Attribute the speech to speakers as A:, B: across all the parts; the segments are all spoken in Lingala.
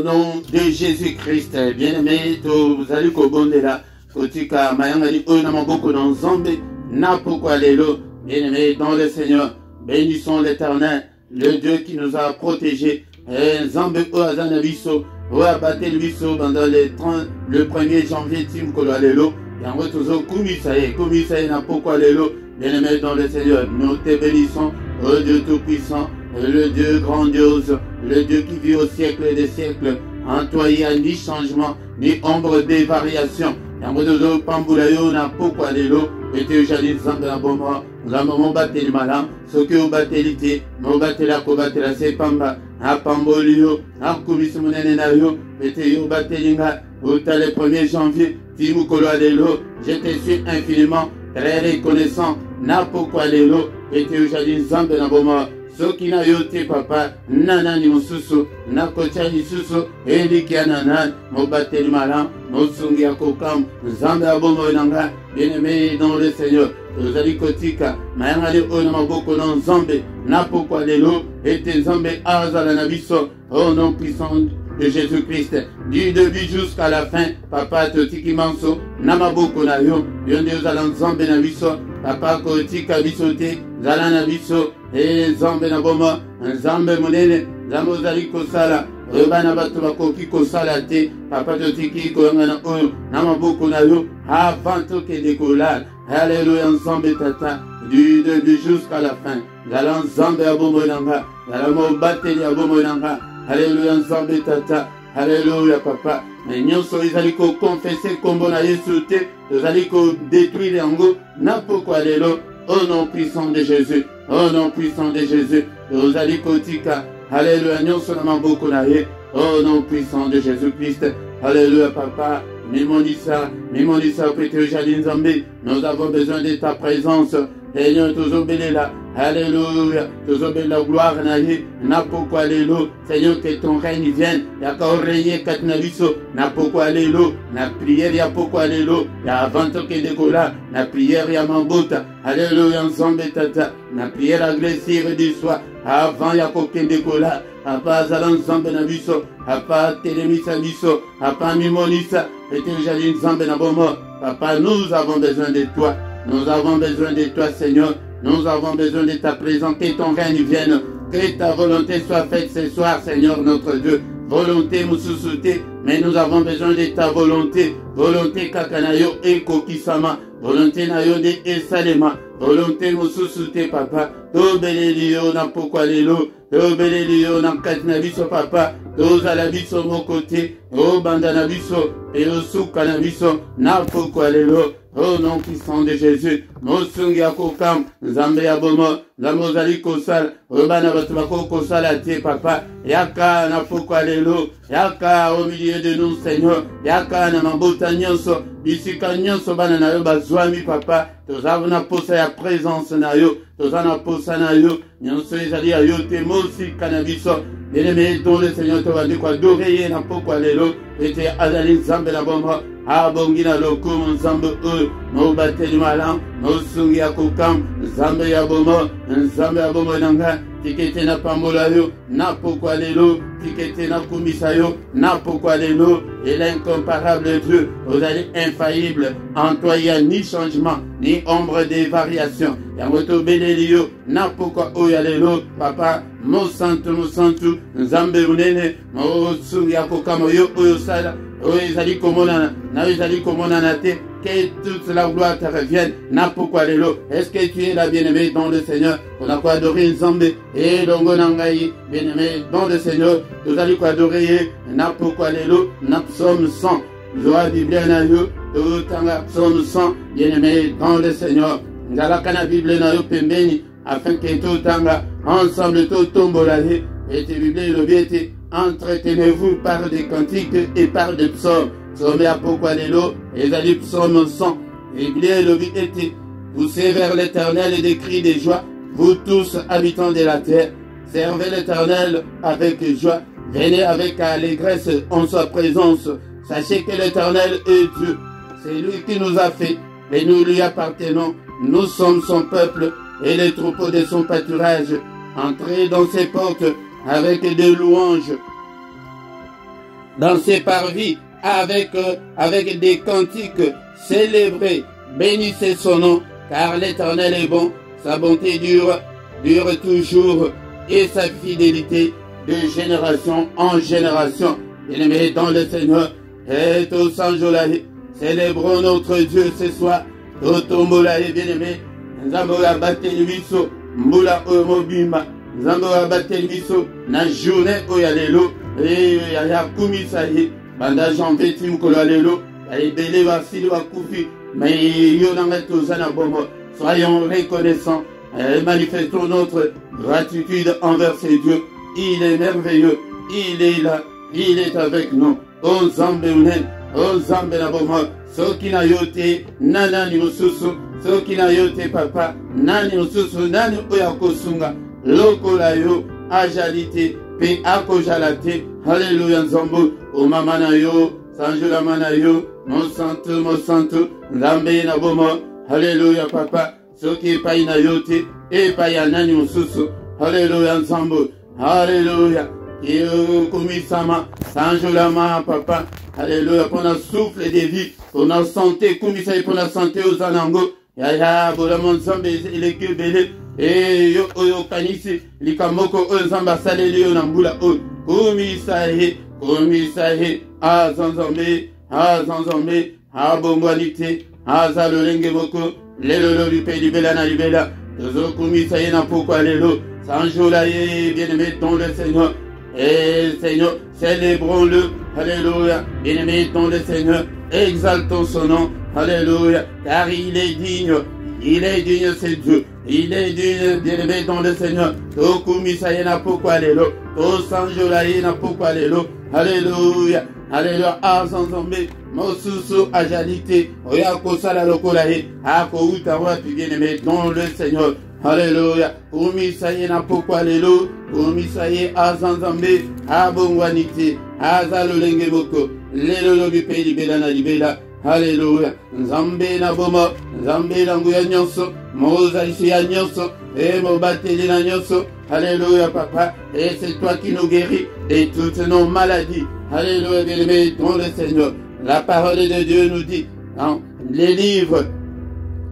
A: nom de Jésus-Christ, bien-aimé, vous allez kobondela, kotika mayangani onamaboko dans Nzambe, na pourquoi lélo, bien-aimé dans le Seigneur, bénissons l'Éternel, le Dieu qui nous a protégés, Nzambe oazanabiso, oabate l'biso pendant le 1er janvier, tim koloalelo, yango tozo kumisaye na pourquoi lélo, bien-aimé dans le Seigneur, nous te bénissons, ô Dieu tout-puissant, le Dieu grandiose, le Dieu qui vit au siècle des siècles, en toi il n'y a ni changement, ni ombre des variations. Yangodozo Pambulayo na pourquoi l'élo, et tu jalis Nzambe na bomba, Nzambe mo bateli malam, ce que vous battelité, mo batela ko batela se pamba, a pambolio, a kumis munene na yo, et tu yo battelinga, au le 1er janvier, Timu Kolo Alelo, je te suis infiniment très reconnaissant, na pourquoi l'élo, et tu jalis Nzambe na bomba. Soki na yote papa, nana ni mususu, na kocha ni susu, eliki anana, mo bateli malam, mo sungi akokam, Nzambe abomo nanga, bien-aimé dans le Seigneur, Rosali Kotika, mayangale ona maboko na Nzambe, na pourquoi lelo, ete Nzambe azala na biso, au nom puissant de Jésus-Christ, du début jusqu'à la fin, papa totiki manso, na maboko na yo, yonde uzala Nzambe na biso, papa kotika biso te, zala na biso, Nzambe na boma, Nzambe munene, Nzambe ozali kosala, Rebana bato bakoki kosala te, papa totiki koyanga na oyo, na maboko na yo, avant toke décollage. Alléluia, Nzambe tata, du début jusqu'à la fin. Zala Nzambe abomo nanga, zala mo bateli abomo nanga. Alléluia, Nzambe tata, alléluia papa. Mais nyonso izali ko confesser kombo na Yesu te, izali ko détruire yango, na pourquoi lelo, au nom puissant de Jésus, au nom puissant de Jésus, izali ko tika. Alléluia, nyonso na maboko na ye, au nom puissant de Jésus-Christ. Alléluia papa. Mimonisa, Pété Jali Nzambe, nous avons besoin de ta présence. Seigneur, toujours béni là. Alléluia, toujours béni la gloire naïe. N'a pourquoi l'élo, Seigneur, que ton règne vienne. Y'a qu'à régner katnabiso. N'a pourquoi l'élo, na prière y'a pourquoi l'élo. Y'a avant que décolla, na prière y'a mambota. Alléluia, Nzambe tata, na prière agressive du soir. Avant y'a qu'aucun décolla. Papa Zalan Nzambe na biso, Papa Telemisa biso, Papa Mimonisa, et Jali Nzambe na bomo. Papa, nous avons besoin de toi. Nous avons besoin de toi, Seigneur. Nous avons besoin de ta présence. Que ton règne vienne. Que ta volonté soit faite ce soir, Seigneur notre Dieu. Volonté Moussousouté, mais nous avons besoin de ta volonté. Volonté Kakanayo et Kokisama. Volonté Nayo de Esalema. Volonté Moussousouté, papa. Tobelelio na pourquoi lelo. Tobelelio na katnabiso, papa. Tozalabiso mon côté. O bandanabiso. Et au soukanabiso. Na pourquoi lelo. Au nom puissant de Jésus, Mosungi Akokam, Nzambe Abomo, Zamozali Kosal, Robana Batubako Kosal à tie papa, Yaka na pourquoi lelo, Yaka au milieu de nous Seigneur, Yaka na mambota nyonso, Bisika nyonso bana na yo bazwami papa, Tozavu na posa ya présence na yo, Tozana posa na yo, nyonso ezali ya yo te mosi kanabiso, bien-aimé dont le Seigneur te va dire quoi, d'oreiller na pourquoi lelo, et te azali Nzambe la bomba, Abongina loko Nzambe no bateli malam, no sungi akokam, Nzambe ya bomo, Nzambe ya bomo nanga, tikete na pambola yo, na pourquoi lelo, tikete na kumisa yo, na pourquoi lelo, et l'incomparable Dieu, vous allez infaillible, en toi il n'y a ni changement, ni ombre de variation, Yamoto belelio, na pourquoi oya lelo, papa, mo santu, Nzambe unene, mo sungi akokam yo sala, Ezali komona, na ezali komona na te, que toute la gloire te revienne, na pourquoi lelo. Est-ce que tu es là, bien-aimé dans le Seigneur? On a quoi adorer Nzambe, et longo nangai, bien-aimé dans le Seigneur, nous allons quoi adorer, na pourquoi lelo, na psaume 100, joie Bible na yo, tanga psaume 100, bien-aimé dans le Seigneur. Ngalaka na Bible na yo pembeni, afin que tout tanga, ensemble tout tombolale, et te Bible le biete, entretenez-vous par des cantiques et par des psaumes. Psaume à pourquoi l'élo, et allez psaume 100. Et bien le but était, poussez vers l'Éternel et des cris de joie, vous tous habitants de la terre, servez l'Éternel avec joie, venez avec allégresse en sa présence. Sachez que l'Éternel est Dieu, c'est lui qui nous a fait, et nous lui appartenons, nous sommes son peuple et les troupeaux de son pâturage. Entrez dans ses portes avec des louanges dans ses parvis avec des cantiques, célébrez, bénissez son nom, car l'Éternel est bon, sa bonté dure toujours, et sa fidélité de génération en génération. Bien-aimés dans le Seigneur, et au Sanjolaï, célébrons notre Dieu ce soir. Totombolaï, bien-aimés, Nzambola Batelimiso, Mbula Omobima, Nzambola Batelimiso, na journée Oyalelo, et Yaya Kumisaï, Banda Jean Vétim Kolalelo, Aïbele Vassili Wakoufi, mais Yonanget Ozana Bomo, soyons reconnaissants et manifestons notre gratitude envers ces dieux. Il est merveilleux, il est là, il est avec nous. O Zambe Unen, O Zambe Nabomo, Soki na yote, Nani Mususu, Soki na yote papa, Nani Mususu, Nani Oyakosunga, Loko la yo, Ajalite, Pe Akojalate, Alléluia Zambo, O Mamana yo, Sanjula Manayo, Mon Santo, Zambe Nabomo, Alléluia papa, Soki Pai na yote, et Pai Nani Mususu, Alléluia Zambo, Alléluia. Kumisama, Sanjolama, papa, alléluia, pour notre souffle de vie, pour notre santé, Kumisa, pour notre santé aux Anango, Yaya, Bolamon Zambe, les Kubele, et Yo Kanisi, Likamoko, Zamba, Salélio, Nambula, Kumisahe, Azanzambe, Abongwanite, Azalolenge Moko, Lelo du pays du Belana Libela, Kumisahe, Napoko, Allélo, Sanjolaye, bien-aimé dans le Seigneur. Et Seigneur, célébrons-le, alléluia, bien-aimé dans le Seigneur, exaltons son nom, alléluia, car il est digne, c'est Dieu, il est digne, bien-aimé dans le Seigneur, Tokumisaye na pourquoi alléluia, Tosanjolaye na pourquoi alléluia, alléluia, Azanzambe, Mosusu Ajalite, Oyakosala Lokolaye, Akouta, bien-aimé dans le Seigneur. Alléluia. Kumisaye na pourquoi alléluia. Kumisaye azanzambe. Abongwanite. Azalolenge moko. Lelo du pays libela na libela. Alléluia. Nzambe na bomo. Nzambe na nguya nyonso. Moza ici ya nyonso. Et mo bateli na nyonso. Alléluia papa. Et c'est toi qui nous guéris de toutes nos maladies. Alléluia bien-aimé dans le Seigneur. La parole de Dieu nous dit dans les livres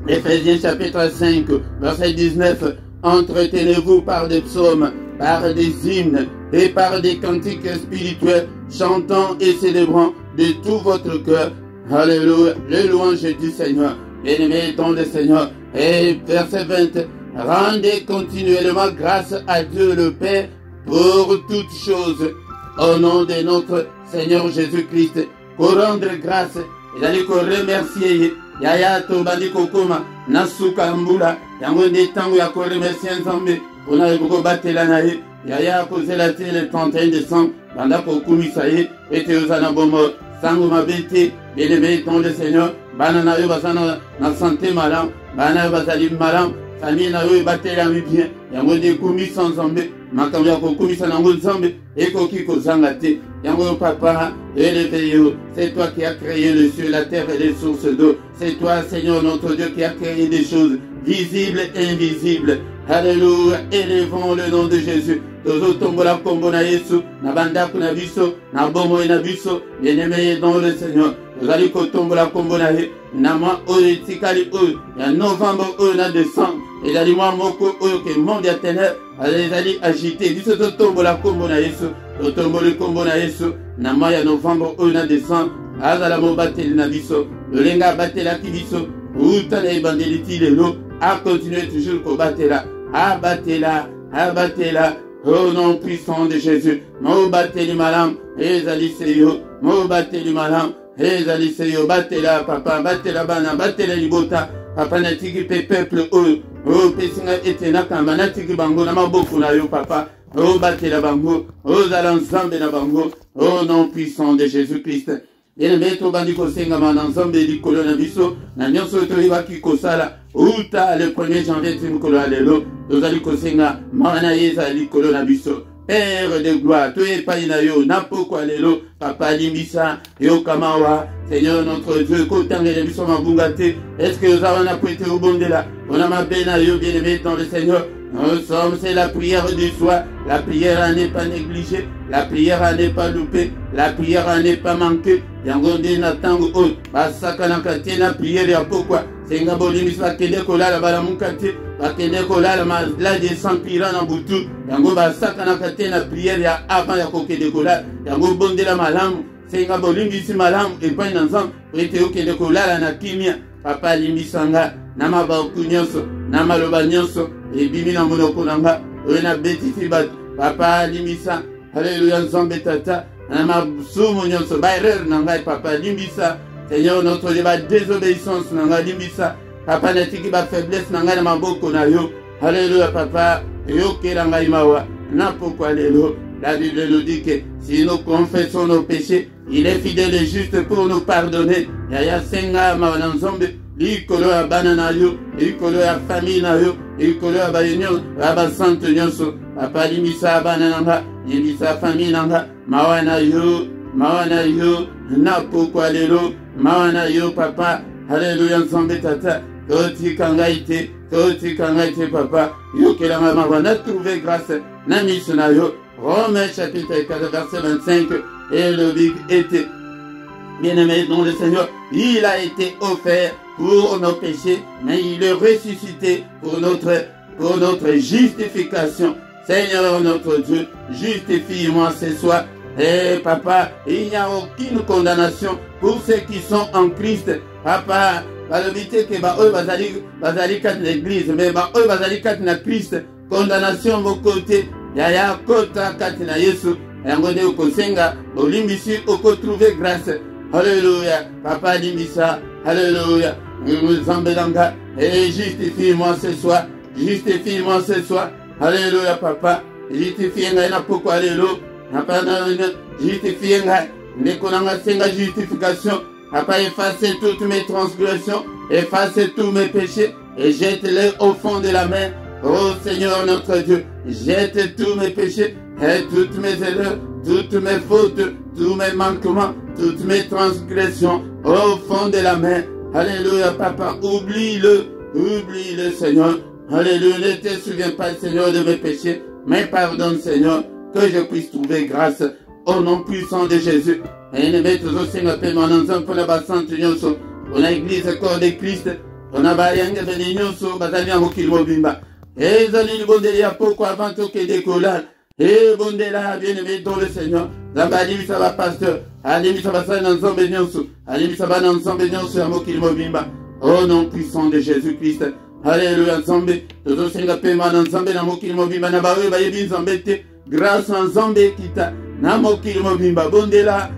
A: Éphésiens chapitre 5, verset 19, entretenez-vous par des psaumes, par des hymnes et par des cantiques spirituels, chantant et célébrant de tout votre cœur. Alléluia, le louange du Seigneur. Bien-aimés dans le Seigneur. Et verset 20, rendez continuellement grâce à Dieu le Père pour toutes choses, au nom de notre Seigneur Jésus-Christ. Pour rendre grâce, il a dit qu'on remercier. Yaya to bandi kokoma nasuka mbula yango nde tango ya ko remercier Nzambe pona ko batela na ye yaya ko zela le 31 décembre banda ko kumisa ye ete ozana bomo sango mabete bien-aimé dans le Seigneur bana na yo basana na santé malam bana yo basali malam famille na yo batela mi bien yango nde kumisa Nzambe makambo ya ko kumisa nango Nzambe ekoki ko zanga te yango papa élevé, c'est toi qui as créé le ciel, la terre et les sources d'eau. C'est toi, Seigneur, notre Dieu, qui a créé des choses visibles et invisibles. Alléluia, élevons le nom de Jésus. Tozo tombola kombona Yesu, na banda kuna biso, na bomo na biso, bien-aimé dans le Seigneur. Nous allons kotombola kombona ye, na ma oyo tikali oyo, ya novembre oyo na décembre, et la limoa moko oyo ke monde ya ténèbres, allez allez agiter, biso totombola kombona Yesu, totomboli kombona Yesu, na ma ya novembre oyo na décembre, azala mo bateli na biso, lolenga batela ki biso, uta na ebandeliti lelo, a continuer toujours ko batela, a batela, au nom puissant de Jésus, mo bateli malam, ezali seyo, mo bateli malam, ezali seyo, batela papa, batela bana, batela libota, papa natiki pe peuple o pesinga etena kamba natiki bango na maboku na yo papa, o batela bango, o zala Nzambe na bango, au nom puissant de Jésus-Christ. Bien-aimé to bandi kosenga mana Nzambe likolo na biso, na nyonso toyebaki kosala, uta le 1er janvier timikolo alelo, tozali kosenga mana yeza likolo na biso. Père de gloire, tu es païnayo, napoko alelo, papa limbisa, yo kamawa, Seigneur notre Dieu, kotange de biso mabungate, est-ce que nous avons apprêté au bon de là, on a ma benayo, bien-aimé dans le Seigneur, nous sommes, c'est la prière du soir, la prière n'est pas négligée, la prière n'est pas loupée, la prière n'est pas manquée, yangonde na tango o, basaka na kate na prière ya pourquoi, senga bolimis bakende kolala balamukate, bakende kolala maladi s'empira na butu, yango basaka na kate na prière ya avant ya kokende kolala, yango bondela malamu, senga bolimbisi malamu, epai na nzambe, prete okende kolala na kimia, papa limbisanga, na mabaku nyonso, na maloba nyonso, ebimi na monoko nanga, na betisi bato, papa limbisa, Alléluia, nzambe tata, na masumu nyonso, ba erreur nanga, papa limbisa, Seigneur notre Dieu, ba désobéissance nanga limbisa, papa natiki ba faiblesse nanga na maboko na yo, Alléluia papa, yo kelanga imawa, na pourquoi lelo, la Bible nous dit que si nous confessons nos péchés, il est fidèle et juste pour nous pardonner. Yaya senga mawana nzambe, likolo ya bana na yo, likolo ya famille na yo, likolo ya bayonyo, ya sante nyonso, papa limisa bana nanga, limisa famille nanga, mawana yo, na pourquoi lelo, mawana yo papa, Alléluia nzambe tata, koti kangaite, papa, yo kelanga mawana trouvé grâce, na miso na yo, Romains chapitre 4 verset 25, et le big était, bien-aimé dans le Seigneur, il a été offert pour nos péchés, mais il est ressuscité pour notre justification. Seigneur notre Dieu, justifie-moi ce soir. Et papa, il n'y a aucune condamnation pour ceux qui sont en Christ. Papa, balobité que bazali kat l'église, mais bazali kat na Christ, condamnation mon côté, yaya kota kat na Yesu, yangode ukosenga, olimbisi oko trouver grâce. Alléluia, papa limbisa, alléluia, nous embelanga, et justifie-moi ce soir, alléluia papa, justifie-moi na pourquoi alléluia, justifie-moi, nekonanga senga justification, papa efface toutes mes transgressions, efface tous mes péchés, et jette-les au fond de la mer. Oh Seigneur notre Dieu, jette tous mes péchés, et toutes mes erreurs, toutes mes fautes, tous mes manquements, toutes mes transgressions au fond de la mer. Alléluia, papa, oublie-le, Seigneur. Alléluia, ne te souviens pas, Seigneur, de mes péchés, mais pardonne, Seigneur, que je puisse trouver grâce au nom puissant de Jésus. Et ne mets toujours, Seigneur, mon ensemble pour la bassante, on a église, corps de Christ, on a bayang de l'ignoso, bazali amokilmo bimba. Et zali bondelia pourquoi avant tout que décollage. Et bondela bien-aimé dans le Seigneur. Zambali ça va pasteur. Allez ça va ça dans zombe nyonso. Allez ça va dans zombe nyonso amokilmo bimba. Au nom puissant de Jésus-Christ. Alléluia zombe. Todo senga pema dans zombe na mokilmo bimba na bawe ba yebi zombete. Grâce en zombe kita. Na mokilmo bimba bondela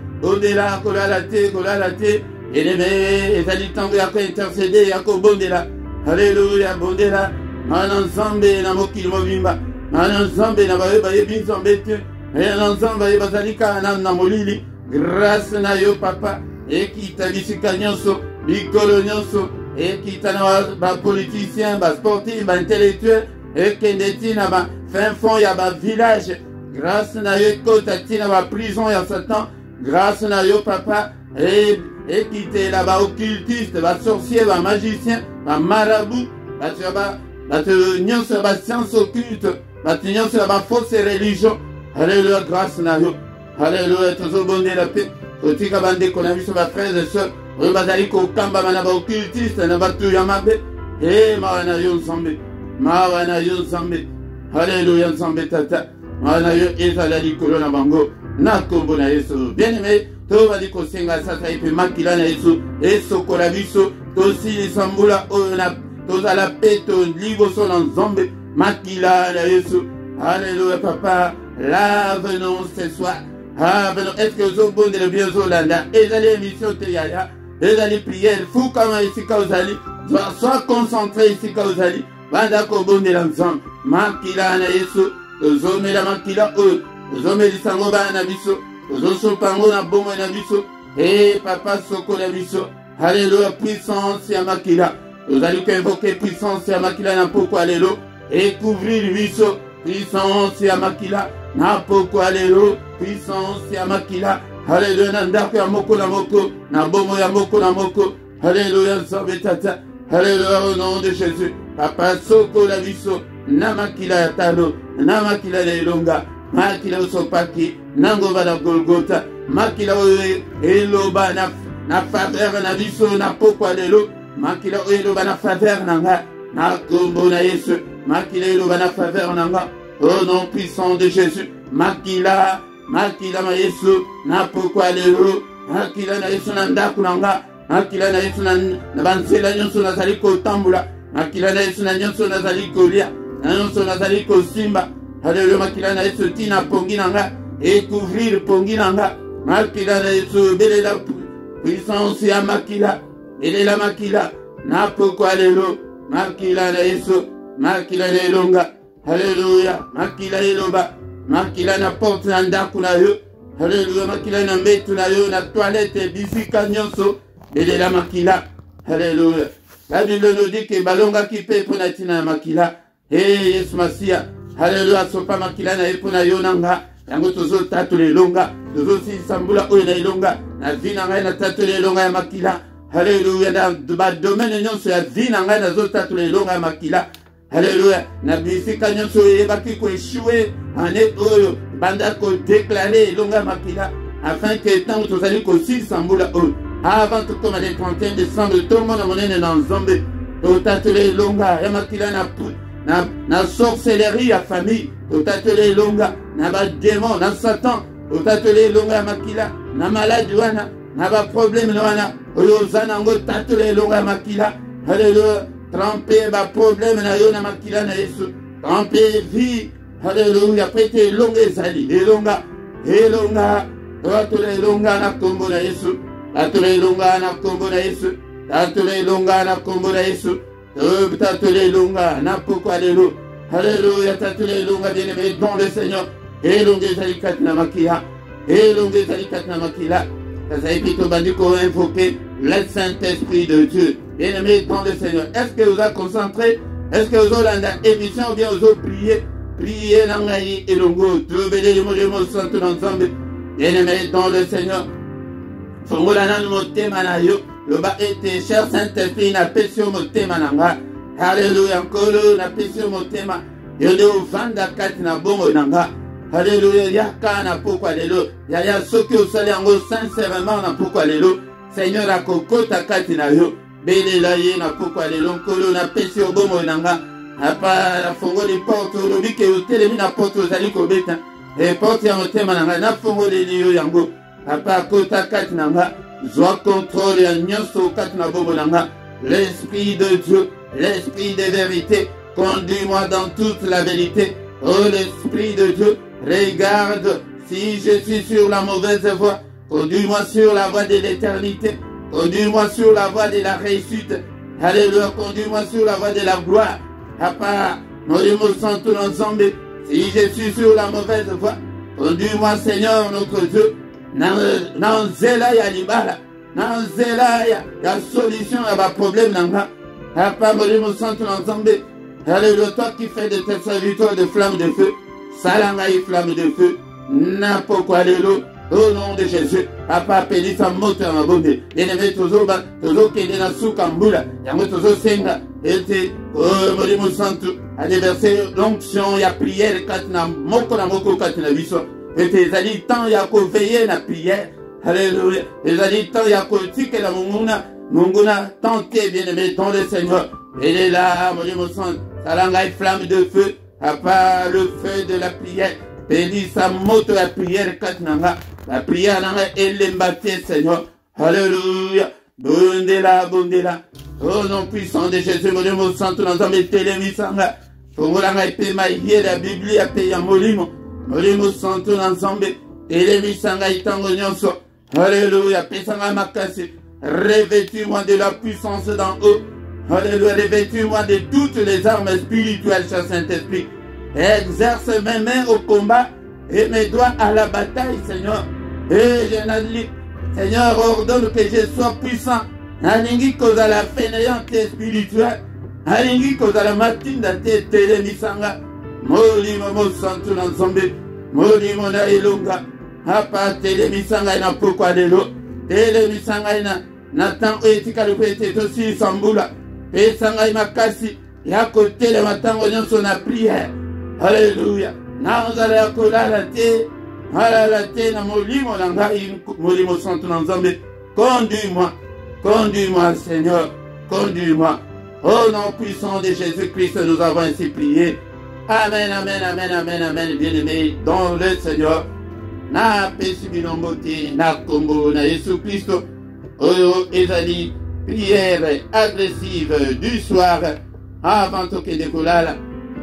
A: kolala te. Et les ezali tango ya ko intercéder ya ko bondela. Alléluia bondela. Mananzambe na mokili mobimba. Mananzambe na baye baye binzambete. Mananzambe baye bazalika na molili. Grâce na yo papa. Ekita bisika nyonso, bikolo nyonso. Ekita na ba politicien, ba sportif, ba intellectuel. Ekendeti na ba fin fond ya ba village. Grâce na yo kota tina ba prison ya Satan. Grâce na yo papa. Et quitter là-bas occultiste, ba sorcier, ba magicien, ba marabout, ba nyonso ba science occulte, ba nyonso ba fausse religion. Alléluia, grâce na yo. Alléluia, toujours bonne la paix. Otika bande kona biso ba frères et sœurs, oyo bazali ko kamba bana ba occultiste na batu ya mabe. Mawana yo nzambe. Alléluia, nzambe tata. Mawana yo ezala likolo na bango. Na kombo na Yesu. Bien-aimé, to bali kosenga sasa ipe makila na Yesu esokola biso tosili sambula oyo na tozala peto liboso na nzambe makila na Yesu. Alléluia papa, lave-nous ce soir. Est-ce que vous avez bien Zolanda? Ezali émission te yaya, ezali prière, fou kama isika ozali, sois concentré isika ozali, banda ko bonde la nzambe makila na Yesu, tozomela makila oyo, tozomeli sango bana biso. Zoso pango na bomo na biso. Et papa soko na biso. Alléluia, puissance ya makila. Nous allons invoquer puissance ya makila na pourquoi alléluia. Et couvrir biso. Puissance ya makila. na pokwa lelo, puissance ya makila, Alléluia, na ndako ya moko na moko, na bomo ya moko na moko, Alléluia, nzambe tata, Alléluia, au nom de Jésus, papa soko la biso, na makila ya talo, na makila ya elonga, makila usopaki, nangoba na Golgotha, makila oyo eloba na faveur na biso, na pokwa lelo, makila oyo eloba na faveur na nga, na kombo na Yesu, makila eloba na faveur na nga, au nom puissant de Jésus, makila ma Yesu, na pokwa lelo, makila na Yesu na ndako na nga, makila na Yesu na banzela nyonso nazali kotambula, makila na Yesu na nyonso nazali kolia, na nyonso nazali kosimba, Alléluia, makila na Yesu tina pongi na nga, couvrir pongi na nga, makila na Yesu, bele la puissance ya makila, bele la makila, na pokwa lelo, makila na Yesu, makila na elonga, Alléluia, makila eloba, makila na porte na ndako na yo, Alléluia, makila na mbetu na yo, na toilette, bisika nyonso, bele la makila, Alléluia. La Bible nous dit que balonga ki pe pona tina makila, Yesu Masia, Alléluia, sopa makila na epo na yo nanga, yango tozo tatu le longa, tozo si sambula oyo na ilonga, na vina ngai na tatu le longa ya makila, Alléluia, na ba domaine nyonso ya vina ngai na zo tatu le longa ya makila, Alléluia, na bisika nyonso yebaki ko échouer, ane oyo, banda ko déclarer longa ya makila, afin que tant tozali ko si sambula oyo, avant tout comme le 31 décembre, tout le monde a monnaie dans Zambé, tout atelier longa, ya makila na sorcellerie ya famille, tout atelier longa, na ba démon, na satan, tout atelier longa ya makila, na maladie wana, na ba problème wana, oyo zana ngo atelier longa ya makila, Alléluia, tremper ba problème na yo na makila na Yesu, tremper vie, Alléluia, prêter longa ezali, elonga, atelier longa na kombo na Yesu. Tatule lunga na kombo na Yesu, tatule lunga na kombo na Yesu, tatule lunga na pokwa lelo, Alléluia, tatule lunga bien-aimé dans le Seigneur, et lunga zalikat na makila, et lunga zalikat na makila, ça y est plutôt bandiko invoquer le Saint-Esprit de Dieu, bien-aimé dans le Seigneur. Est-ce que vous avez concentré, est-ce que vous avez la émission ou bien vous avez prié nangayi et lungo, trouver les mots santo ensemble, bien-aimé dans le Seigneur. Fongola na motema na yo, loba ete cher Saint-Esprit na pesio motema na nga. Alléluia, nkolo na pesio motema. Yo de uvanda kati na bongo na nga. Alléluia, yaka na pokwa lelo. Ya soki osali yango sincèrement na pokwa lelo. Seigneur akokota kati na yo. Belela ye na pokwa lelo, nkolo na pesio bongo na nga. Apa na fongoli porte, lobi ke utelemi na porte ozali kobeta. E porte ya motema na nga, na fongoli liyo yango. Papa kota kati nanga, zwa contrôle ya nyonso kati na bobo nanga. L'Esprit de Dieu, l'Esprit de vérité, conduis-moi dans toute la vérité. Oh l'Esprit de Dieu, regarde si je suis sur la mauvaise voie, conduis-moi sur la voie de l'éternité, conduis-moi sur la voie de la réussite. Alléluia, conduis-moi sur la voie de la gloire. Papa, morimo santo ensemble, si je suis sur la mauvaise voie, conduis-moi Seigneur notre Dieu, na nzela ya libala, na nzela ya solution à ba problème nanga. Papa, molimo santo ensemble, Alléluia, toi qui fais de tes serviteurs de flammes de feu, salanga y flamme de feu, na pokwa lelo, au nom de Jésus. Papa, peli sa moto na bombe, bien-aimé tozo kende na suka mbula, yango tozo senga, ete, molimo santo, a déversé l'onction ya prière kati na moko kati na biso. Et tes alliés temps ya ko veiller na prière. Alléluia. Les alliés temps ya ko tike la munguna tenter bien-aimé dans le Seigneur. Il est là, mon sang, salanga flamme de feu, à part le feu de la prière. Bénis sa moto la prière katnanga. La prière nanga elembate Seigneur. Alléluia. Bondela. Au nom puissant de Jésus, mon sang, tout l'ensemble est télémisanga. Fongolanga epe maïe la Bible a payé molimo. Molimo santo ensemble, telemisanga itango nyonso. Alléluia, pesanga makasi. Revêtis-moi de la puissance d'en haut. Alléluia, revêtis-moi de toutes les armes spirituelles, cher Saint-Esprit. Exerce mes mains au combat et mes doigts à la bataille, Seigneur. Et je n'adlis, Seigneur, ordonne que je sois puissant. Alingi koza la fainéante spirituelle. Alingi koza la matinda te telemisanga. Molimo mo santo ensemble, molimo na elonga apa telemisa ngai na pokwa lelo telemisa ngai na ntango etikali po ete tosilisa mbula pesa ngai makasi ya kotelema ntango nyonso na priere. Alleluya. Nazala ya kolala te halala te na molimo na ngai molimo santo na Nzambe. Conduis-moi Seigneur, conduis-moi. Au nom puissant de Jésus-Christ, nous avons ainsi prié. Amen, amen, amen, amen, amen, bien-aimés dans le Seigneur. Na pesi binombote, na kombo, na Jésus Christ. Oyo ezali prière agressive du soir avant toke de kolala.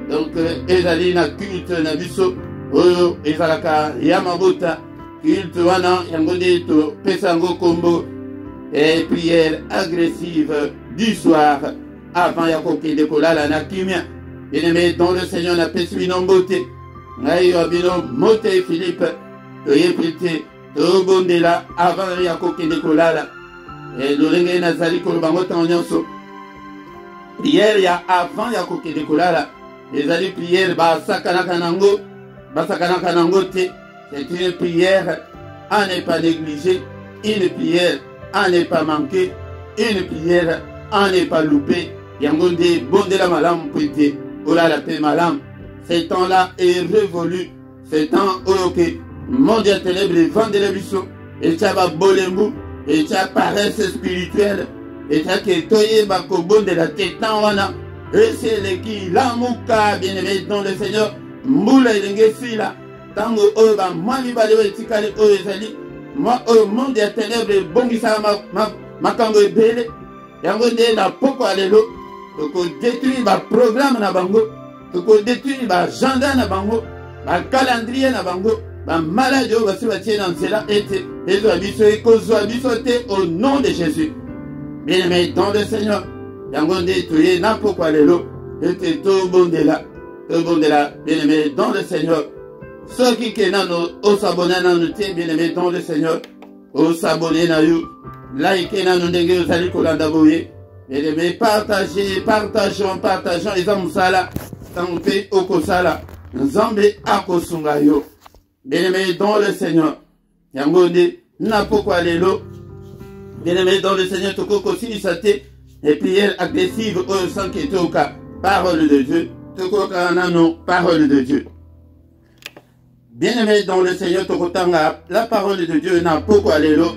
A: Donc ezali na culte na biso. Oyo ezalaka yamabota culte wana yango nde to pesa ngo kombo et prière agressive du soir avant ya koke de kolala na kimia. Bien-aimé dans le Seigneur, na pesi binombote. Ngai abino mote Philippe toye prité to bondela avant ya koke de kolala. Et lolenge nazali kolobango tango nyonso. Prière ya avant ya koke de kolala. Ezali prière basakanaka nango te. C'est une prière à ne pas négliger, une prière à ne pas manquer, une prière à ne pas louper. Yango nde bondela malamu prité. Ola la paix malam. Ce temps-là est révolu. Ce temps où mondial ténèbres vend de l'émission. Et tu as bolembu. Et tu as paresse spirituelle. Et tu as que toye bakobon de la tête wana. Et c'est le qui l'amuka bien aimé dans le Seigneur. Moula ilengesi la. Tango oba mwani bale etikali oyezali. Moi au monde des ténèbres bongisa makambo ebele. Yango nde na poko alelo. Toko détruire ba programme na bango, toko détruire ba agenda na bango, ba calendrier na bango, ba maladie au basi batie na nzela ete ezo abiso ekozwa biso te au nom de Jésus. Bien-aimé dans le Seigneur, yango nde toye na pokwa lelo ete to bondela, bien-aimé dans le Seigneur. Ceux qui kenano o s'abonner na nous te bien-aimé dans le Seigneur, o s'abonner na you, like na nous ndenge ozali kolanda boye. Et partageons les amusala, tangupe okosala, nzambe akosunga yo. Bien-aimé dans le Seigneur, yangonde na pokwa lelo. Bien-aimé dans le Seigneur, toko kosi sate et prière agressive au sang qui est au cas. Parole de Dieu, toko kanano parole de Dieu. Bien-aimé dans le Seigneur, toko tanga la parole de Dieu na pokwa lelo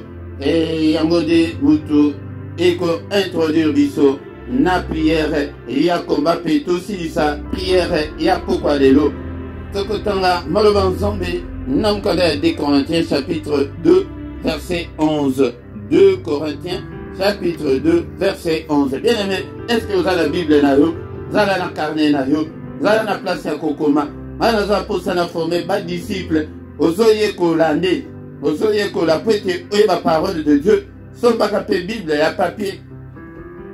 A: et yangonde mutu. Et qu'on introduire biso na prière ya combat peto si sa prière ya pourquoi lelo tokotanga maloba nzambe nam kada de Corinthiens chapitre 2 verset 11. 2 Corinthiens chapitre 2 verset 11. Bien aimé, est-ce que vous avez la Bible na yo, vous avez la carnet na yo, vous avez la place ya kokoma mana za posa na former ba disciple ozoye kolande ozoye kola pete oyeba parole de Dieu. Son pas capé Bible et à papier.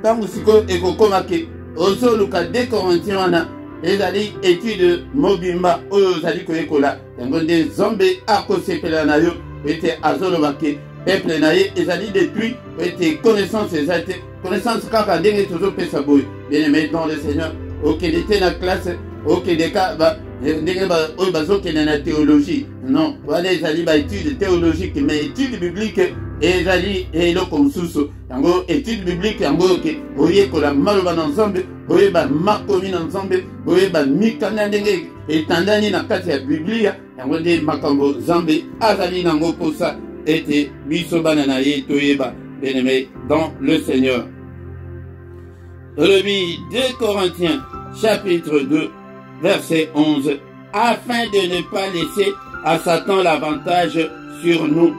A: Tant que siko ekokomake ozo luka de Corinthiens wana ezali étude mobimba oyo zali ko ekola yangonde zombe akosepela na yo ete azolobake peuple na ye ezali depuis ete connaissance ezate connaissance kaka ndenge tozo pesa boy bien aimé dans le Seigneur okende na classe okende ka ba ndenge ba oyo bazokende na théologie non wala ezali ba étude théologique mais étude biblique ezali eloko mosusu yango étude biblique yango oke oyekola maloba na Nzambe oyeba makomi na Nzambe oyeba mikanda ndenge etandani na kati ya Biblia yango nde makambo Nzambe azali nango posa ete biso bana na ye toyeba bien-aimé dans le Seigneur. Olobi 2 Corinthiens chapitre 2 verset 11 afin de ne pas laisser à Satan l'avantage sur nous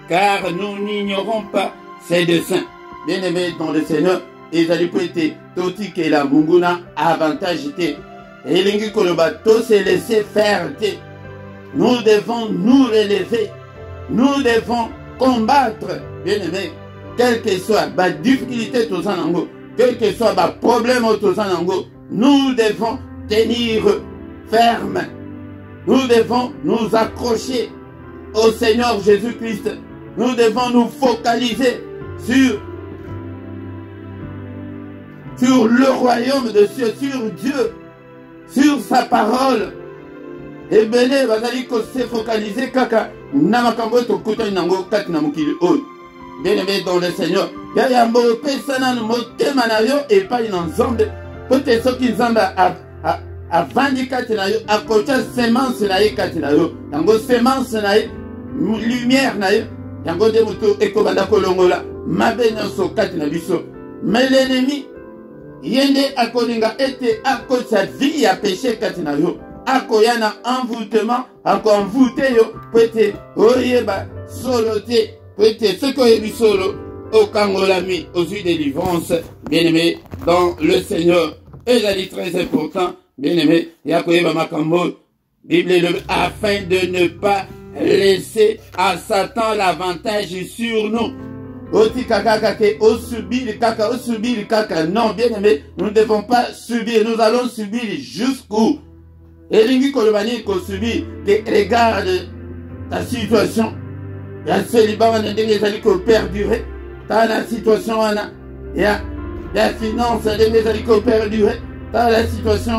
A: car nous n'ignorons pas ses desseins. Bien-aimés dans le Seigneur, ezali po ete totike la munguna avantage te. Elingi koloba to se laisser faire te. Nous devons nous relever. Nous devons combattre. Bien-aimés, quelle que soit la difficulté toza nango, quel que soit le problème toza nango, nous devons tenir ferme. Nous devons nous accrocher au Seigneur Jésus-Christ. Nous devons nous focaliser sur le royaume de Dieu, sur Dieu, sur sa parole. ebele bazali ko se focaliser kaka na makambo tokuta nango kati na mokili oyo. Bien-aimé dans le Seigneur, ya yambo pesa na motema na yo epai na Nzambe pote soki Nzambe avandi kati na yo akotia semence na ye kati na yo yango semence na ye lumière na ye yango nde moto ekobanda kolongola mabe nyonso kati na biso. Mais l'ennemi ye nde akolinga ete akotia vie ya péché kati na yo akoya na envoûtement akoenvoûte yo po ete oyeba solo te po ete soki oyebi solo okangolami ozwi délivrance. Bien-aimé dans le Seigneur, ezali très important. Bien-aimé, yakoyeba makambo Bible afin de ne pas laisser à Satan l'avantage sur nous. Oti kaka ke o subir kaka. Non, bien-aimé, nous ne devons pas subir, nous allons subir jusqu'où? Elingi kolobani ko subir, que regarde ta situation. Ya célibat wana ndenge ezali ko perdurer. Ta la situation wana ya finance ndenge ezali ko perdurer. Dans la situation,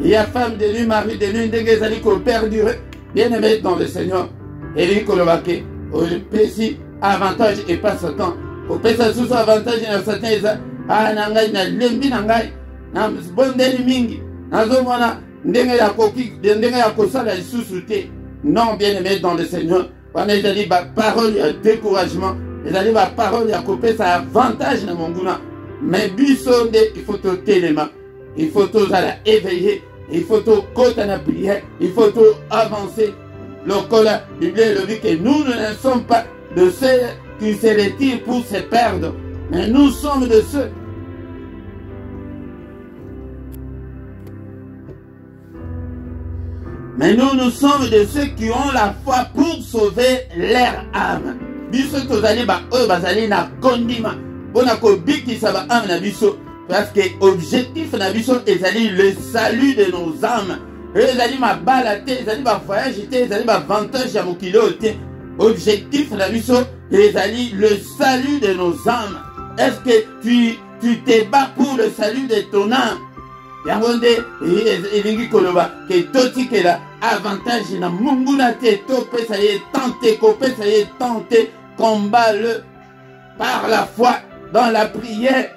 A: il y a femme de lui, mari de lui, ndenge ko perdurer. Bien-aimé dans le Seigneur, et lui kolobake, au péci avantage et pas Satan. Au péci sous avantage et Satan, nangai na lembi nangai, na bondeli mingi, na zomona ndenge ya koki, ndenge ya kosala lisusu te. Non, bien-aimé dans le Seigneur, on a dit parole de découragement, ils ont dit parole de couper ça avantage na monguna. Mais biso nde il faut te téléma. Il faut tous aller éveiller, il faut tout côté la prière, il faut tout avancer. Le col, la Bible le dit que nous ne sommes pas de ceux qui se retirent pour se perdre, mais nous sommes de ceux nous sommes de ceux qui ont la foi pour sauver leur âme. Biso tozali ba oyo bazali na kondima, bona ko biki sa ba âme na biso. Parce que l'objectif de la vie est le salut de nos âmes. Ezali ma balate, ezali ma voyage, ezali ma avantage à mon kilo. Objectif de la vie est le salut de nos âmes. Est-ce que tu te bats pour le salut de ton âme? Yangonde, elingi koloba, que toti que la avantage na munguna te to pesa ye tente, ko pesa ye tente, combat-le par la foi dans la prière.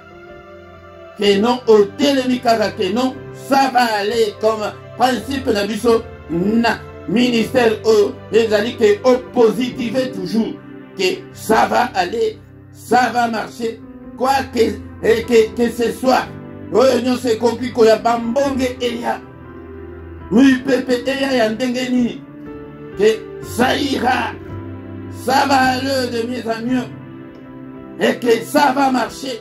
A: Que non, au télémikara, que non, ça va aller comme principe de biso, na ministère au, les alliés que au positif toujours, que ça va aller, ça va marcher, quoi que ce soit. Réunion c'est compris qu'il y a bambonge et ya, oui pepe et ya ndengeni, que ça ira, ça va aller de mieux en mieux, et que ça va marcher.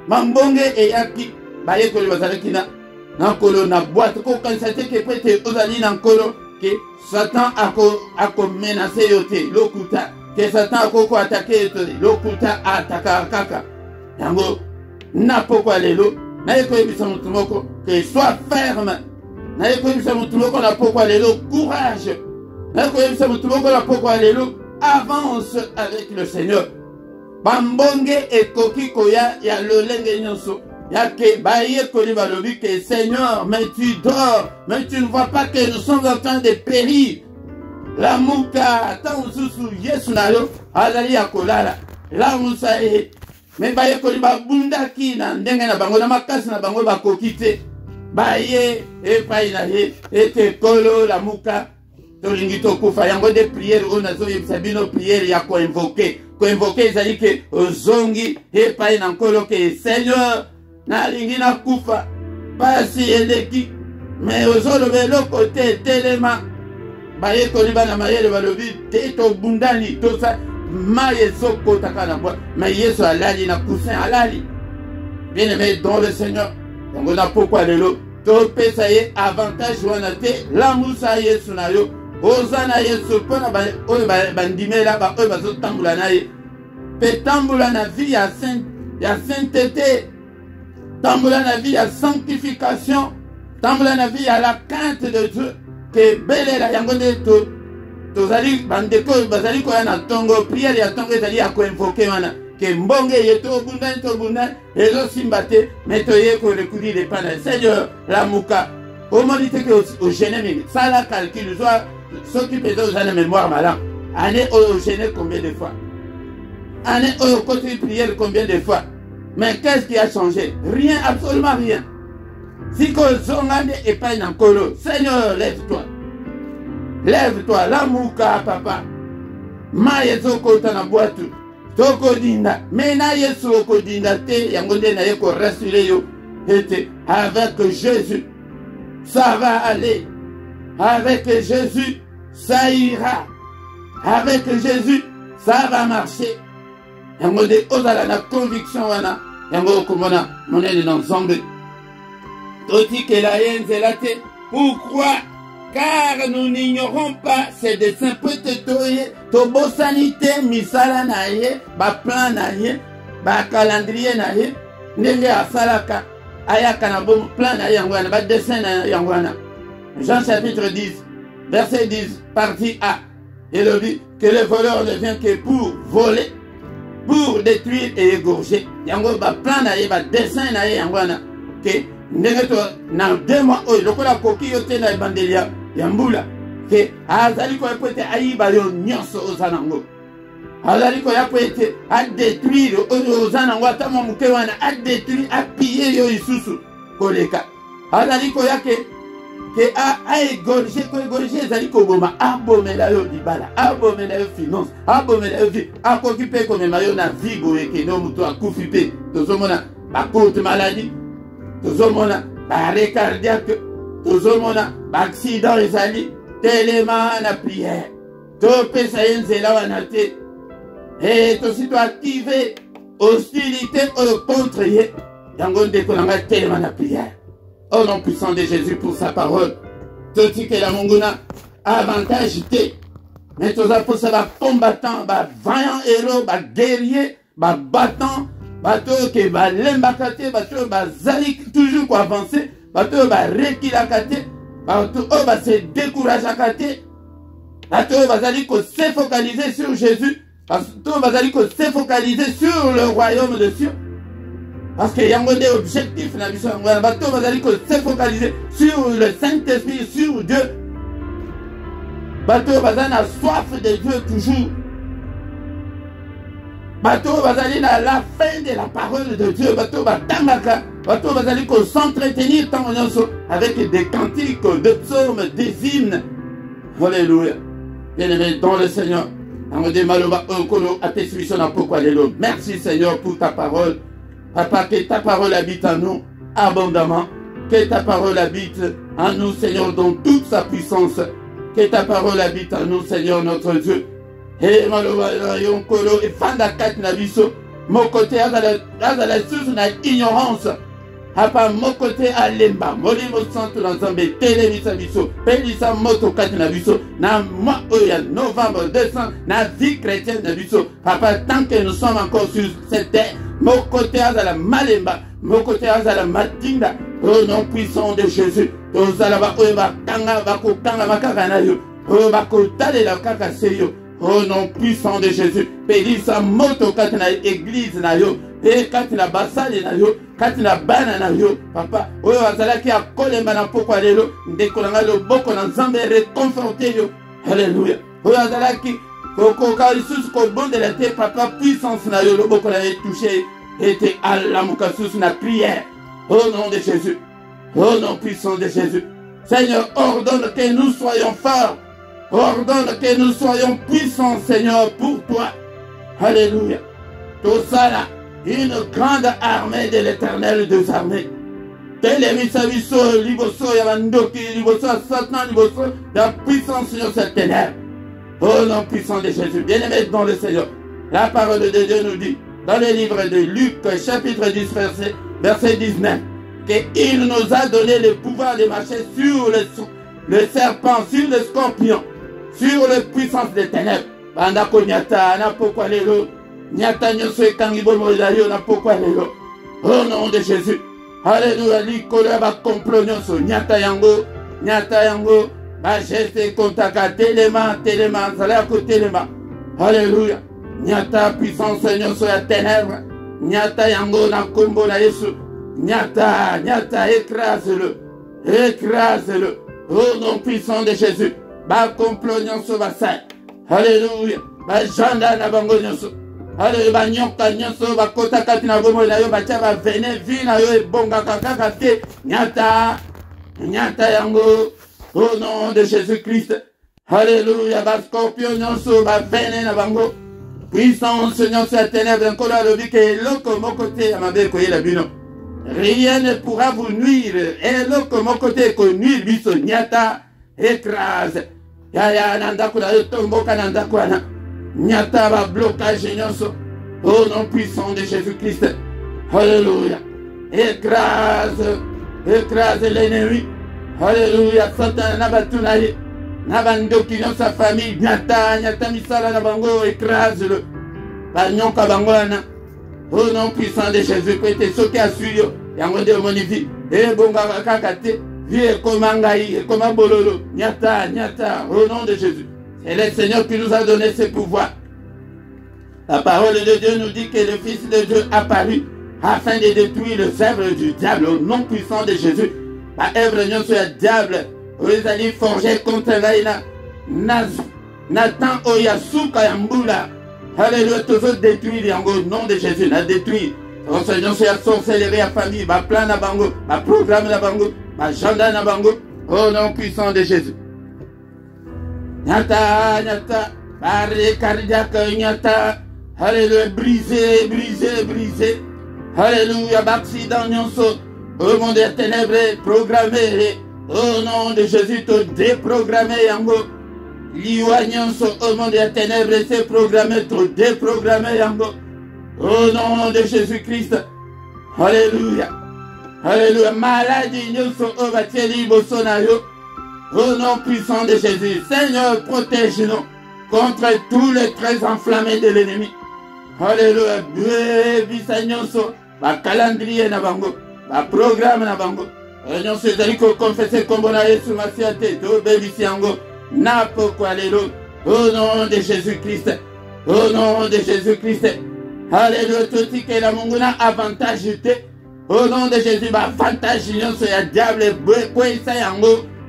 A: Mambonge et yaki baye ko bazalaki na kolo na boîte ko kansate ke pete ozali na kolo ke Satan ako menacer yote lokuta ke Satan ako ko attaquer yote lokuta ataka kaka yango na poko lelo na ko ebisa mutumoko que sois ferme na ko ebisa mutumoko na poko lelo courage na ko ebisa mutumoko na poko lelo avance avec le Seigneur. Bambonge et koki koya ya lolenge nyonso ya ke baye koli balobi que Seigneur mais tu dors, mais tu ne vois pas que nous sommes en train de périr. La muka tant susu Yesu na yo azali ya kolala la musa mais baye koli babundaki na ndenge na bango na makasi na bango bakoki te baye epai na ye ete kolo la muka tolingi tokufa yango de prière on a zo yebisa bino prière ya ko invoquer ezali ke ozongi epai na nkolo ke Seigneur nalingi na kufa pasi eleki mais ozoloba eloko te telema baye koliba na mayele balobi te tobundani tosa mai ezokotaka na bwa mais Yesu alali na coussin alali. Bien-aimé dans le Seigneur, yango na pokwa lelo topesa ye avantage wana te lamusa Yesu na yo ozana Yesu pona oyo bandimela ba oyo bazotambula na ye pe tambula na vie ya sainteté, tambula na vie ya sanctification, tambula na vie ya la crainte de Dieu que belela yango nde tozali bandeko bazali koya na tongo prière ya tongo ezali ya koinvoke wana ke mbonge ye tobundani ezosimba te mais toye korekurire pana Seigneur lamuka au moment que au gêné, ça la calcul, ceux qui peuvent aux mémoire malin. Année au gêné combien de fois? Année au côté prière combien de fois? Mais qu'est-ce qui a changé? Rien, absolument rien. Si que Zongane est pas un colo, Seigneur, lève-toi. Lève-toi, la mouka, papa. Ma yeso kota na boatu. Toko dinda. Mais na yeso ko dinda te, yangonde na yeko rassurer yo. Et avec Jésus, ça va aller. Avec Jésus, ça ira. Avec Jésus, ça va marcher. Yango de ozala na conviction wana. Yango komona monene na nzambe. Toti ke la yenzelate. Pourquoi? Car nous n'ignorons pas ces desseins. Peut-être to bo sanité misala na ye, ba plan na ye, ba calendrier na ye, ndenge asalaka ayaka na bon plan na yango na ba dessin na yango na. Jean chapitre 10, verset 10, partie A. Il dit que le voleur ne vient que pour voler, pour détruire et égorger. Yango ba plan na ye, ba dessin na ye yango na. Que ndenge to na 2 mois o lokola koki yo te na bandelia yambula. Que azali ko epete ayiba yo nyonso ozanango. Azali ko epete a détruire ozanango atama muke wana a détruire a piller yo isusu koleka. Azali ko yake que a égorger ko égorger azali ko boma abomela yo libala, abomela yo finance, abomela yo vie, a occuper comme mayo na vie boye ke no muto akufi pe. Tozomona ba courte maladie, tozomona ba arrêt cardiaque, tozomona ba accident ezali. Tellement la prière. Tout peut s'ayenzer et aussi doit activer hostilité contre eux. Yangon décolanga tellement la prière. Au nom puissant de Jésus pour sa parole. Tout ce que la monguna avantage té. Mais tous pour ça va combattant, va vaillant héros, va guerrier, va battant, va tout que va l'embakate, va tout va zalik toujours pour avancer, va tout va rekilakate. On va se décourager à côté. On va se focaliser sur Jésus. On va se focaliser sur le royaume de Dieu. Parce qu'il y a un objectif. On va se focaliser sur le Saint-Esprit, sur Dieu. On va avoir soif de Dieu toujours. On va aller à la fin de la parole de Dieu. On va s'entretenir avec des cantiques, des psaumes, des hymnes. Alléluia. Bien-aimé dans le Seigneur. Merci Seigneur pour ta parole. Papa, que ta parole habite en nous abondamment. Que ta parole habite en nous, Seigneur, dans toute sa puissance. Que ta parole habite en nous, Seigneur, notre Dieu. Et malheureusement, yon kolo et fanda kat na biso. Mon côté azala sous na ignorance. Apa mon côté alemba. Molimo santo na zambe télévisa biso. Pelisa moto kat na biso. Na mois oya novembre 200 na vie chrétienne na biso. Papa, tant que nous sommes encore sur cette terre, mon côté azala malemba. Mon côté azala matinda. Au nom puissant de Jésus. Ozala ba oya kanga ba ko kanga makaka na yo. O ba ko tale la kaka seyo. Au nom puissant de Jésus, Pélissa moto katina église na yo, et katina basale na yo, katina bana na yo, papa, oyo azala ki akole mana pokwa lelo, ndekolanga lo boko na nzambe réconforté yo, alléluia, oyo azala ki, koko kalisus ko bonde la te, papa, puissance na yo, lo boko na yo touché, et te alamukasus na prière, au nom de Jésus, au nom puissant de Jésus, Seigneur, ordonne que nous soyons forts. Ordonne que nous soyons puissants, Seigneur, pour toi. Alléluia. Tout ça là, une grande armée de l'Éternel des armées. Télémisaviso, liboso, yamandoki, liboso, Satan, liboso, la puissance sur cette ténèbre. Au nom puissant de Jésus, bien-aimé dans le Seigneur. La parole de Dieu nous dit, dans le livre de Luc, chapitre 10, verset 19, qu'il nous a donné le pouvoir de marcher sur le serpent, sur le scorpion, sur les puissances des ténèbres. Bandako nyata, na pokwa lelo. Nyata nyoso ekangibo mozayo, na pokwa lelo. Au nom de Jésus. Alléluia, likolo ba complot nyoso. Nyata yango. Ba geste kontaka, téléma, zalako téléma. Alléluia. Nyata puissance nyoso ya ténèbres. Nyata yango na kombo na Yesu. Nyata, écrase-le. écrase-le. Au nom puissant de Jésus. Ba complot nyonso basai. Alléluia. Ba janda na bango nyonso. Alléluia. Ba nyoka nyonso ba kota kati na bomo na yo ba tia ba vene vi na yo ebonga kaka te. Nyata. Nyata yango. Au nom de Jésus-Christ. Alléluia. Ba scorpion nyonso ba vene na bango. Puissance nyonso ya ténèbres encore le vie que loko moko te ya mabe ko yela bino. Rien ne pourra vous nuire. Et loko moko te ko nuire biso nyata. Écrase. Ya nandako na yo tomboka nandako na. Nyata ba blocage nyonso. Au nom puissant de Jésus-Christ. Alléluia. Écrase. Écrase l'ennemi. Alléluia. Satan na batunaye. Nabandoki dans sa famille, nyata misala na bango, écrase-le. Banyoka bangwana. Au nom puissant de Jésus, que te soki asuyo, yango de monifi, et bonga kakate, vie komangai, et koma bololo, nyata, au nom de Jésus. C'est le Seigneur qui nous a donné ce pouvoir. La parole de Dieu nous dit que le Fils de Dieu apparut afin de détruire les œuvres du diable, au nom puissant de Jésus. La œuvre non sur le diable. Vous allez forger contre Laïna. Nathan Oyasuka Yambula. Alléluia, toujours détruire au nom de Jésus. Na détruire. On se dit sur la sorcellerie à famille. Ma plan na bango. Ma programme na bango. Ma agenda na bango. Au nom puissant de Jésus. Nyata. Barré cardiaque nyata. Alléluia, brisé. Alléluia, accident nyonso. Au monde des ténèbres programmé. Au nom de Jésus, te déprogrammé yango. Liwa nyonso au monde des ténèbres, c'est programmé, te déprogrammé yango. Au nom de Jésus-Christ. Alléluia. Alléluia. Maladie nyonso au batieli bosonayo. Au nom puissant de Jésus. Seigneur, protège-nous contre tous les traits enflammés de l'ennemi. Alléluia. Bisa nyonso. Ba calendrier na bango. Ba programme na bango. Nous sommes confesser comme on a Yesu Masiate, to bebisiango, na poko alléluia, au nom de Jésus-Christ, au nom de Jésus-Christ, alléluia, tout ce que la munguna avantage, au nom de Jésus, avantage, nous sommes diable,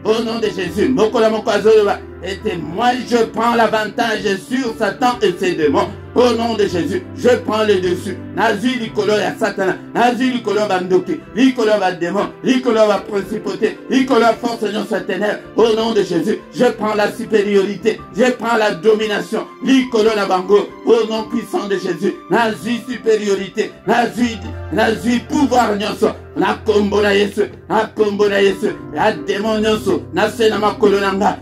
A: au nom de Jésus, mokola mokazola, et moi je prends l'avantage sur Satan et ses démons. Au nom de Jésus, je prends le dessus. Nazi l'icolo ya Satan, Nazi l'icolo bandoki, l'icolo va démon, l'icolo va principauté, l'icolo force non satanaire. Au nom de Jésus, je prends la supériorité, je prends la domination, l'icolo na bango. Au nom puissant de Jésus, Nazi supériorité, Nazi pouvoir nyonso. Na kombo na Yesu, ya démon nyonso, na sena makolo nanga,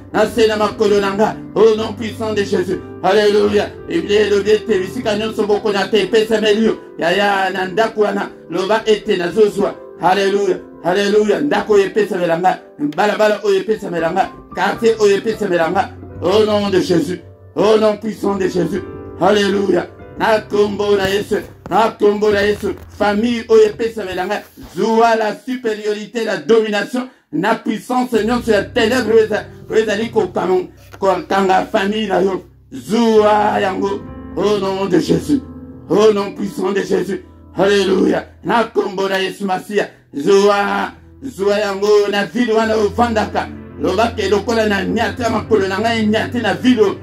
A: au nom puissant de Jésus. Alléluia. Bible le bien tevisika nyonso boko na te pesa melio. Ya nandaku ana loba ete na zozwa. Alléluia. Alléluia. Ndako yepesa melanga, balabala oyepesa melanga, quartier oyepesa melanga. Au nom de Jésus. Au nom puissant de Jésus. Alléluia. Na kombo na Yesu, famille oyepesa melanga, zoua la supériorité, la domination, na puissance Seigneur sur la ténèbre, ezali ko kanga famille na yo. Zoua yango, au nom de Jésus, au nom puissant de Jésus. Alléluia. Na kombo na Yesu Masia. Zoua yango na ville wana ovandaka. Lobake lokola na nyata makolo na ngai nyate na ville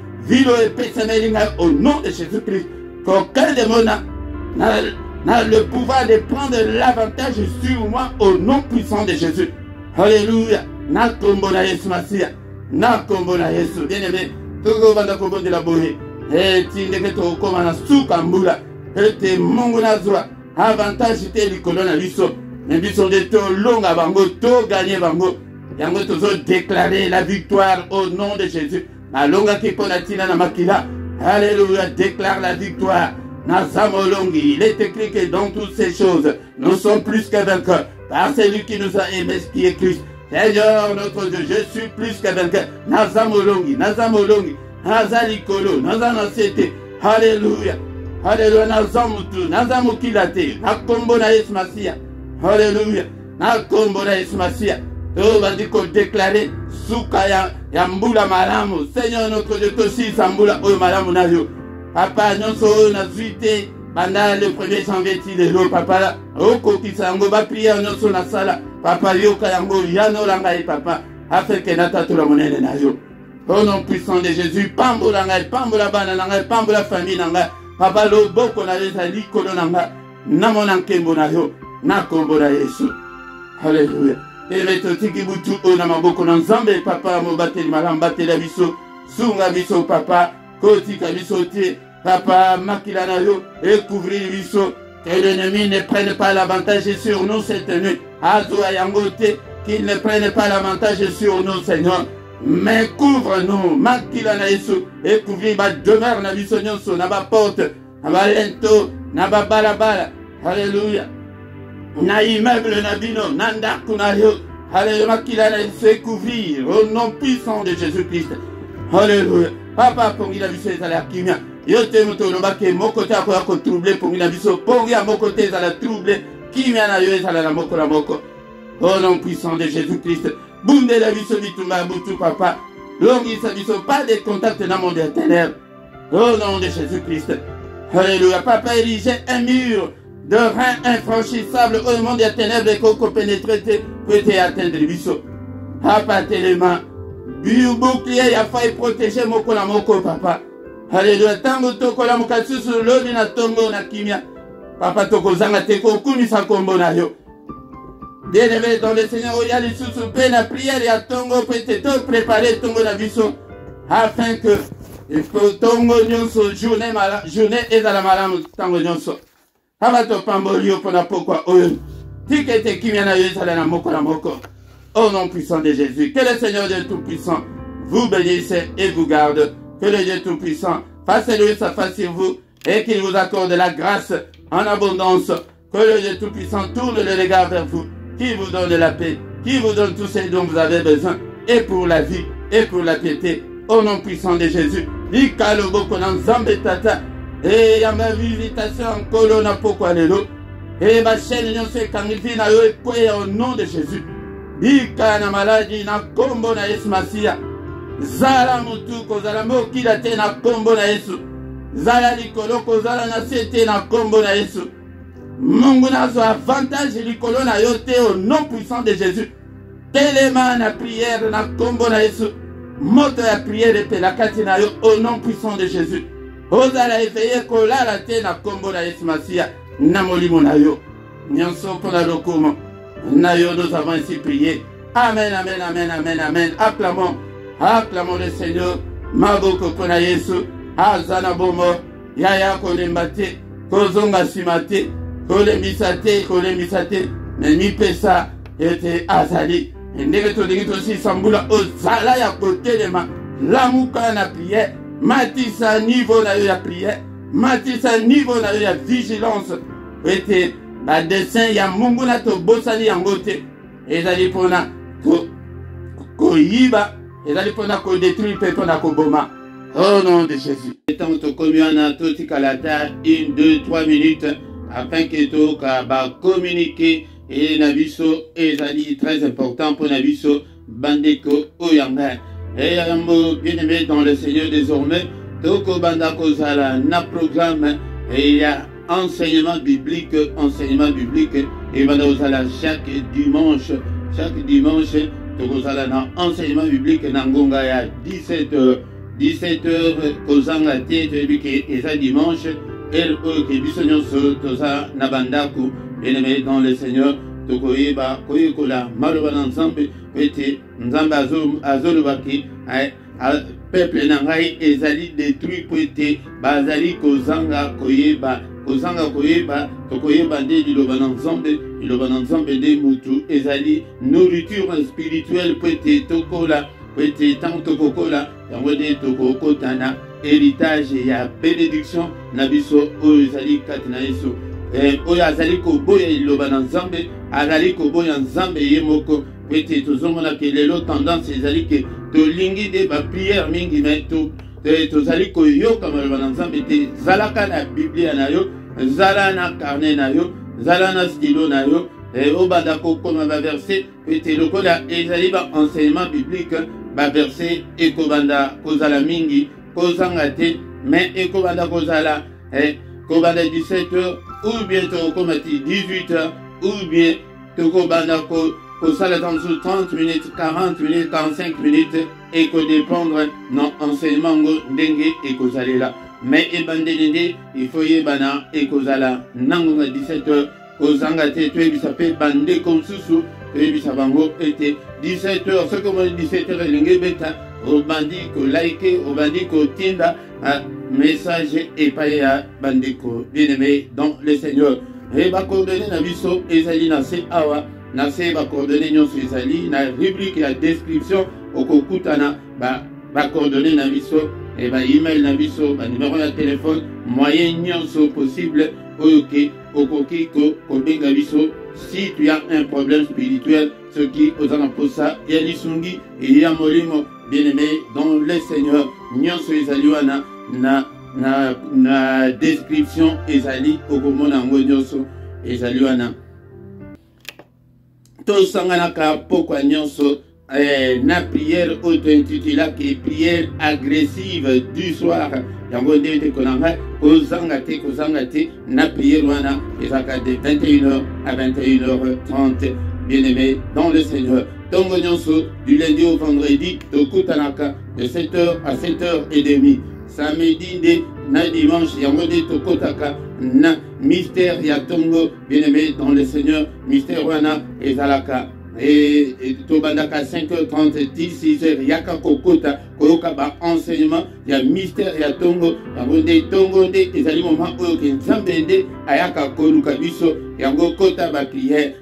A: epesa melinga au nom de Jésus-Christ. Qu'aucun démon n'a le pouvoir de prendre l'avantage sur moi au nom puissant de Jésus. Alléluia. Na kombo na Yesu Masia. Na kombo na Yesu. Bien-aimé, tout banda kombo de la bohe. Et tindeke to koma na suka mbula. Et te mungu na zwa. Avantage te likolo na biso. Mais biso de to longa bango, to gagner bango. Yango tozo déclarer la victoire au nom de Jésus. Na longa ki pona tina na makila. Alléluia, déclare la victoire. Nazamolongi, il est écrit que dans toutes ces choses, nous sommes plus que vainqueurs. Par celui qui nous a aimés, qui est Christ. Seigneur, notre Dieu, je suis plus que vainqueur. Nazamolongi, Nazalikolo, Nazanasete. Alléluia. Alléluia, Nazamutu, Nazamukilate, Nakombo na Esmasia. Alléluia. Nakombo na Esmasia. Tout va dire qu'on déclarer Souka Yambula Malamu. Seigneur, notre Dieu, aussi Sambula O Malamu Nayo. Papa, nous sommes na zuite Banda le 1er janvier tilelo papa oko kisango ba prière nyonso na sala papa yoka yango yano langa et papa afin que nata to la monene na yo. Au nom puissant de Jésus, pambola ngai, pambola bana ngai, pambola famille nanga, papa lo boko na leza likolo nanga, na mona nkembo na yo, na kombo na Yesu. Alléluia. Et meto tiki butu o na maboko na Nzambe papa mo bateli malamba batela biso, sunga biso papa, kotika biso te, papa makila na yo, et couvrir biso, que l'ennemi ne prenne pas l'avantage sur nous cette nuit. Azo ayangote, qu'il ne prenne pas l'avantage sur nous, Seigneur. Mais couvre-nous, makila na Yesu, et couvrir ma demeure na biso nyonso, na ba porte, na ba lento, na ba balabala. Alléluia. Na immeuble na bino, na ndaku na yo. Alléluia, makila na Yesu, et couvrir au nom puissant de Jésus-Christ. Alléluia. Papa, pongi la biso ezala kimia. Yo te moto lobake moko te akoya ko trouble pongi la biso, pongi ya moko te ezala trouble, kimia na yo ezala na moko la moko. Au nom puissant de Jésus-Christ. Bunde la biso bitumba butu papa. Longi sa biso pas de contact dans le monde des ténèbres. Au nom de Jésus-Christ. Alléluia. Papa érigé un mur de rein infranchissable au monde des ténèbres et qu'on pénétrer peut atteindre le biso. Papa téléma. Biu bouclier a failli protéger moko la moko papa. Alléluia. Tango toko la mokatsusu lobi na tongo na kimia. Papa toko zanga teko kumi sa kombo na yo. Bien-aimé dans le Seigneur, il y a les sous-soupés, la prière et à Tongo, peut-être préparer Tongo la vision, afin que Tongo nyonso, journée et à la malam, Tongo nyonso. Havato pambolio pour la pourquoi, tikete kimiana yesala na moko la moko. Au nom puissant de Jésus, que le Seigneur Dieu Tout-Puissant vous bénisse et vous garde. Que le Dieu Tout-Puissant fasse lui sa face sur vous et qu'il vous accorde la grâce en abondance. Que le Dieu Tout-Puissant tourne le regard vers vous, qui vous donne la paix, qui vous donne tout ce dont vous avez besoin, et pour la vie, et pour la piété, au nom puissant de Jésus. Likalo boko na Nzambe tata, et ya ma visitation en colonna pourquoi lelo, et ma chaîne nyonso ekangifi na yo ekwe au nom de Jésus. Lika na maladie na kombo na Yesu Masia, zala mutu kozala mokila te na kombo na Yesu, zala likolo kozala na sete na kombo na Yesu. Mungu nazo avantage likolo na yo te au nom puissant de Jésus. Telema na prière na kombo na Yesu. Moto ya prière pe la kati na yo au nom puissant de Jésus. Ozala éveillé kolala te na kombo na Yesu Masia. Na molimo na yo. Nyonso pona lokumo. Na yo nous avons ainsi prié. Amen, amen, amen, amen, amen. Acclamons, acclamons le Seigneur. Maboko pona Yesu. Azana bomo. Yaya kolembate. Kozonga simate. Kole misate, mais mi pesa était azali. Et ndenge to dingi to si sambula ozala ya côté de ma lamuka na prière, matisa niveau na yo ya prière, matisa niveau na yo ya vigilance. Ete ba dessin ya mungu na to bosani yango te. Ezali pona ko yiba, ezali pona ko détruire pe pona ko boma. Au nom de Jésus. Étant to communion to tikalata 1 2 3 minutes. Afin que tout va communiquer et nabiso ezali très important pour nabiso bandeko oyanga et yambo bien-aimé dans le Seigneur désormais toko bandako zala na programme et il y a enseignement biblique et bandako zala chaque dimanche toko zala na enseignement biblique na ngonga ya 17h kozanga te tebiki eza dimanche. El que bisogno toza nabandaku bien-aimé dans le Seigneur tokoyeba koyekola maloba na Nzambe pete Nzambe azolobaki peuple na ngai ezali détruit pete bazali kozanga koyeba tokoyeba nde liloba na Nzambe nde mutu ezali nourriture spirituelle pete tokola pete tant tokokola yango nde tokokotana héritage ya bénédiction na biso oyo ezali kati na Yesu oyo azali koboya liloba na Nzambe azali koboya Nzambe ye moko pete tozomona ke lelo tendance ezali ke tolingi de ba prière mingi me tozali koyoka maloba na Nzambe te zalaka na Biblia na yo zala na carnet na yo zala na stylo na yo obanda kokoma ba verset pete lokola ezali ba enseignement biblique ba verset ekobanda kozala mingi kozanga te mais ekobanda kozala kobanda 17h, ou bien tokomati 18h, ou bien tokobanda kosala dans 30 minutes, 40 minutes, 45 minutes, et que dépendre non enseignement ndenge et kozalela. Mais ebandende, il faut yebana et kozala nango 17h, kozanga te tu bisape bande comme susu, tu bisabango était 17h, ce que moi 17h lingue beta, au bandi ko like, au bandi ko tinda, message et paya bandiko, bien-aimé dans le Seigneur. Et ba coordonner na biso ezali na se awa, na se ba coordonner nyonso ezali na rubrique ya description okokutana ba coordonner na biso et ba email na biso, ba numéro de téléphone, moyen nyonso possible oyoke okoki ko benga biso si tu as un problème spirituel, ce qui aux anaposa ya lisungi et ya molimo, bien-aimé dans le Seigneur, nyonso ezali wana na description ezali okomona ngo nyonso ezali wana to sangana ka pokwa nyonso na prière auto-intitulée qui est prière agressive du soir yango ndete konanga kozanga te na prière wana ezaka de 21h à 21h30, bien-aimé dans le Seigneur. Tongo nyonso du lundi au vendredi tokutanaka de 7h à 7h30. Samedi de na dimanche yango de tokotaka na mystère ya tongo, bien-aimé dans le Seigneur, mystère wana ezalaka et tobandaka 5h30 16h yaka kokota koyoka ba enseignement ya mystère ya tongo yango de tongo de ezali moment oyo ke nzambe nde ayaka koluka biso yango kota ba prière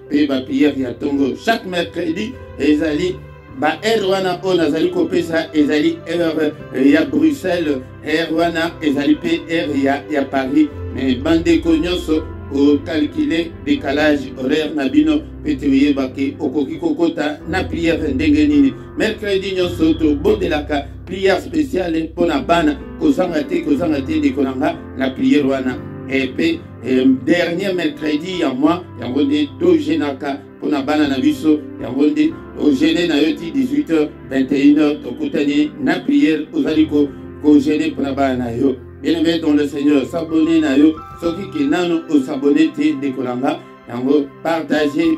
A: ya tongo chaque mercredi ezali ba heure wana o nazali kopesa ezali heure ya Bruxelles, heure wana ezali pe heure ya Paris, mais bandeko nyonso au calculer décalage horaire nabino petouye bake okoki kokota na prière ndenge nini. Mercredi nyonso to bodelaka prière spéciale pona bana kozanga te de konanga na prière wana et puis dernier mercredi ya moi yango de to jenaka pona bana na biso yango de au gêner na yoti 18h 21h to kotani na prière ozali ko gêner pona bana yo. Bien-aimé dans le Seigneur, s'abonner na yo, soki ki nano o s'abonner te de kolanga, yango partager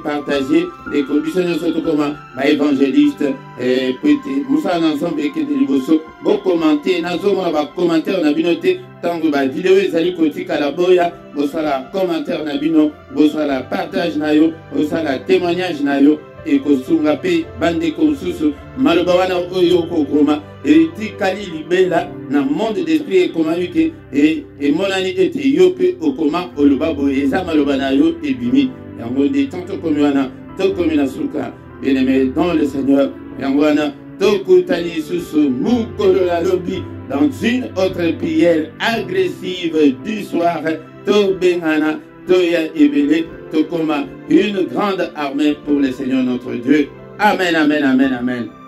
A: les conditions surtout comme ba évangéliste et petit musa ensemble et que de liboso bo commenter nazo mona ba commentaire na bino te tango ba vidéo ezali kotika la boya bo sala commentaire na bino bo sala partage na yo bo sala témoignage na yo et kosunga pe bande konsusu maloba wana oyo kokoma etikali libela na monde d'esprit ekoma yuke emonani ete yo pe okoma oloba boye eza maloba na yo ebimi yango nde tanto komi wana tokomi na suka, bien-aimé dans le Seigneur yango wana tokutani susu mukolo la lobi dans une autre prière agressive du soir to bengana toya ebele tokoma une grande armée pour le Seigneur notre Dieu. Amen, amen, amen, amen.